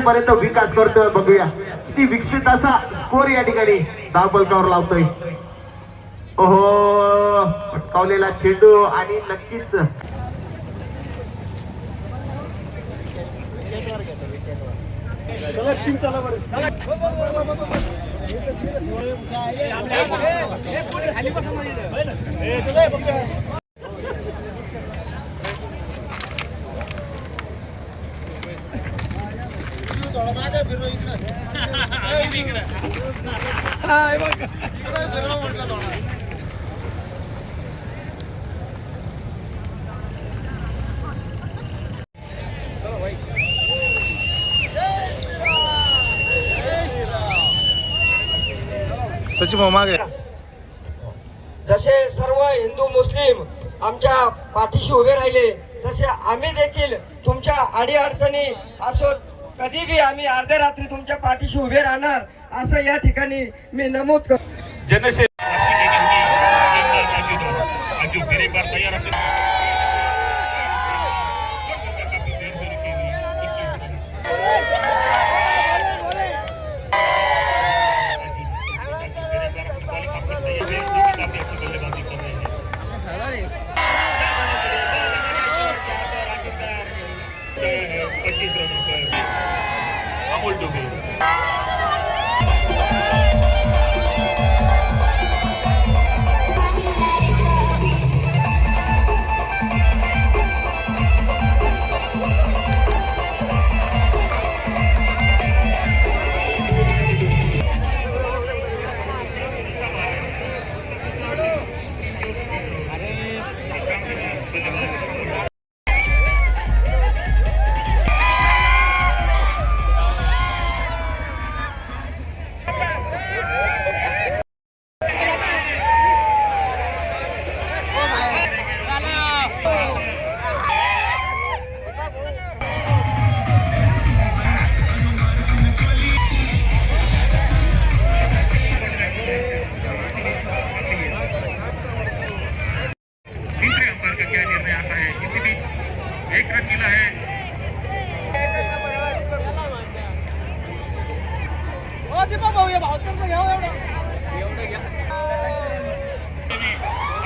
पर्यंत विकास करतोय. बघूया किती विकसित असा स्कोर या ठिकाणी धावफलकावर लावतोय. ओहो, पटकावलेला चेंडू आणि नक्कीच सचिन भाऊ मागे. जसे सर्व हिंदू मुस्लिम आमच्या पाठीशी उभे राहिले तसे आम्ही देखील तुमच्या अडीअडचणी असो कधी बी आम्ही अर्ध्या रात्री तुमच्या पाठीशी उभे राहणार असं या ठिकाणी मी नमूद करतो.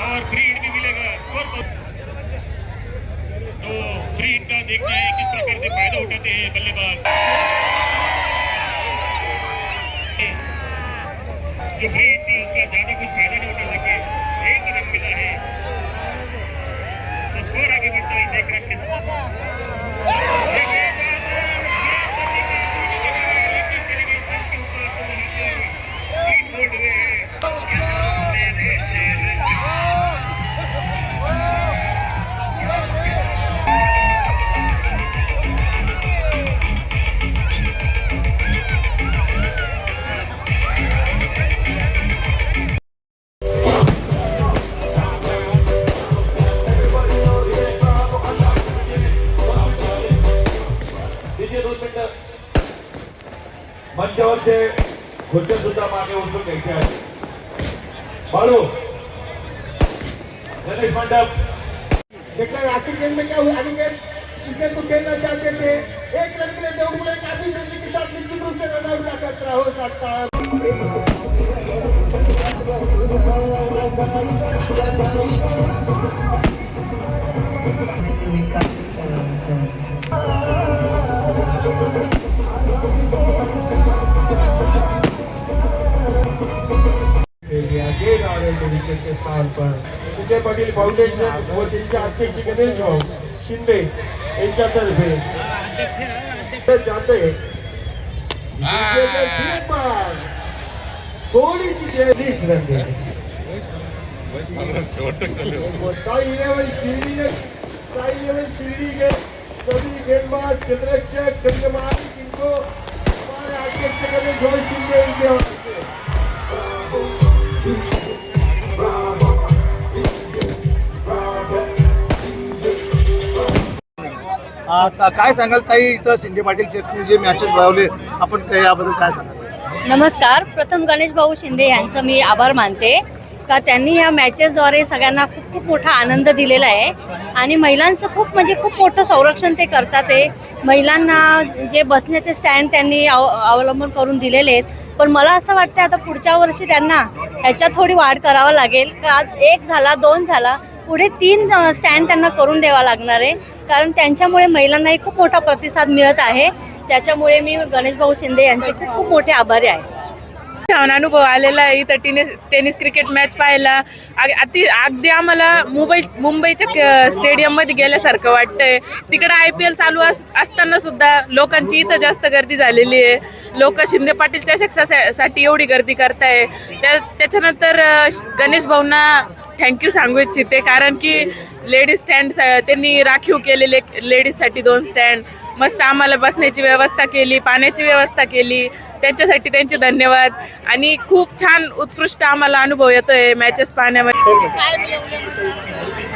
और फ्री हिट भी मिलेगा स्कोर तो फ्री हिट का देखना है किस प्रकार से फायदा उठाते हैं बल्लेबाज. जो फ्री हिट थी उसका ज्यादा कुछ फायदा नहीं उठा सके. एक रन मिला है तो स्कोर आगे बढ़ता है इस एक रन के साथ. मंचावरचे खुर्च्या सुद्धा मागे उचलून घ्यायचे आहेत. बाळू गणेश मंडप देखा आखिर गेम में क्या हुआ? आगे गेम जिसने तो खेलना चाहते थे एक रन के लिए जरूर बोले काफी तेजी के साथ निश्चित रूप से रन आउट का खतरा हो सकता है. के स्थान पर विजय पाटील फाउंडेशन व त्यांचे अध्यक्ष गणेश भाऊ शिंदे यांच्यातर्फे चाहते थोड़ी सी 20 रन दे. साई इलेवन शिरडी के सभी गेंदबाज क्षेत्ररक्षक संघ मालिक इनको हमारे अध्यक्ष गणेश भाऊ शिंदे इनके काय सांगाल ताई, इथं शिंदे पाटील चेक्सने जे मॅचेस भरवले आपण याबद्दल काय सांगाल? नमस्कार. प्रथम गणेश भाऊ शिंदे यांचं मी आभार मानते. का त्यांनी या मॅचेसद्वारे सगळ्यांना खूप खूप मोठा आनंद दिलेला आहे आणि महिलांचं खूप म्हणजे खूप मोठं संरक्षण ते करतात आहे. महिलांना जे बसण्याचे स्टँड त्यांनी अवलंबन करून दिलेले आहेत. पण मला असं वाटतं आता पुढच्या वर्षी त्यांना ह्याच्यात थोडी वाढ करावं लागेल. का आज 1 झाला 2 झाला, पुढे 3 स्टँड त्यांना करून द्यावा लागणार आहे. कारण त्यांच्यामुळे महिलांनाही खूप मोठा प्रतिसाद मिळत आहे. त्याच्यामुळे मी गणेश भाऊ शिंदे यांचे खूप खूप मोठे आभारी आहे. छान अनुभव आलेला आहे इथं टेनिस क्रिकेट मॅच पाहायला. अगदी आम्हाला मुंबईच्या स्टेडियममध्ये गेल्यासारखं वाटतंय. तिकडे IPL चालू असताना सुद्धा लोकांची इथं जास्त गर्दी झालेली आहे. लोक शिंदे पाटील चषकासाठी एवढी गर्दी करताय. त्याच्यानंतर गणेश भाऊंना थँक्यू सांगू इच्छिते, कारण की लेडीज स्टँड त्यांनी राखीव केलेले, लेडीजसाठी 2 स्टँड, मस्त आम्हाला बसण्याची व्यवस्था केली, पाण्याची व्यवस्था केली, त्यांच्यासाठी त्यांचे धन्यवाद. आणि खूप छान उत्कृष्ट आम्हाला अनुभव येतोय मॅचेस पाहण्यामध्ये.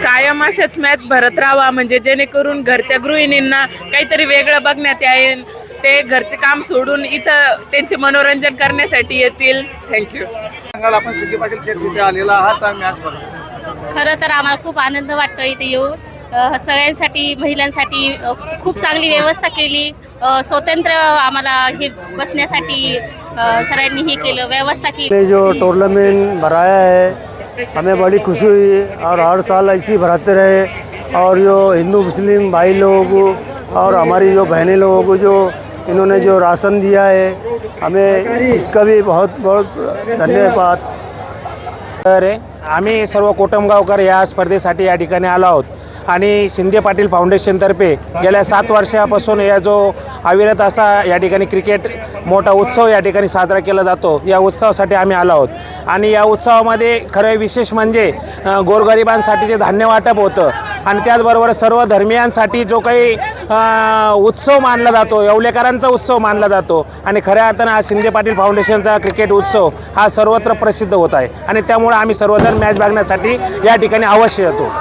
कायम अशाच मॅच भरत राहावा, म्हणजे जेणेकरून घरच्या गृहिणींना काहीतरी वेगळं बघण्यात येईल. ते घरचे काम सोडून इथं त्यांचे मनोरंजन करण्यासाठी येतील. थँक्यू. सांगाल आपण शिंदे पाटील चेक्स इथे आलेला आहात आणि मॅच बघतो. खरं तर आम्हाला खूप आनंद वाटतो इथे येऊन. सगळ्यांसाठी, महिलांसाठी खूप चांगली व्यवस्था केली. स्वतंत्र आम्हाला हे बसण्यासाठी सरांनी हे केलं, व्यवस्था केली. जो टूर्नामेंट भराया है हमें बड़ी खुशी हुई और हर साल ऐसे भराते रहे। और जो हिंदू मुस्लिम भाई लोग और हमारी जो बहनें लोगों को जो इन्होंने जो राशन दिया है, हमें इसका भी बहुत बहुत धन्यवाद. तर आम्ही सर्व कोटमगावकर या स्पर्धेसाठी या ठिकाणी आलो आहोत आणि शिंदे पाटील फाउंडेशनतर्फे गेल्या 7 वर्षापासून या जो अविरत असा या ठिकाणी क्रिकेट मोठा उत्सव या ठिकाणी साजरा केला जातो. या उत्सवासाठी आम्ही आलो आहोत आणि या उत्सवामध्ये खरं विशेष म्हणजे गोरगरिबांसाठी जे धान्य वाटप होतं आणि त्याचबरोबर सर्व धर्मियांसाठी जो काही उत्सव मानला जातो, येवलेकरांचा उत्सव मानला जातो आणि खऱ्या अर्थानं हा शिंदे पाटील फाउंडेशनचा क्रिकेट उत्सव हा सर्वत्र प्रसिद्ध होत आहे आणि त्यामुळे आम्ही सर्वजण मॅच बघण्यासाठी या ठिकाणी अवश्य येतो.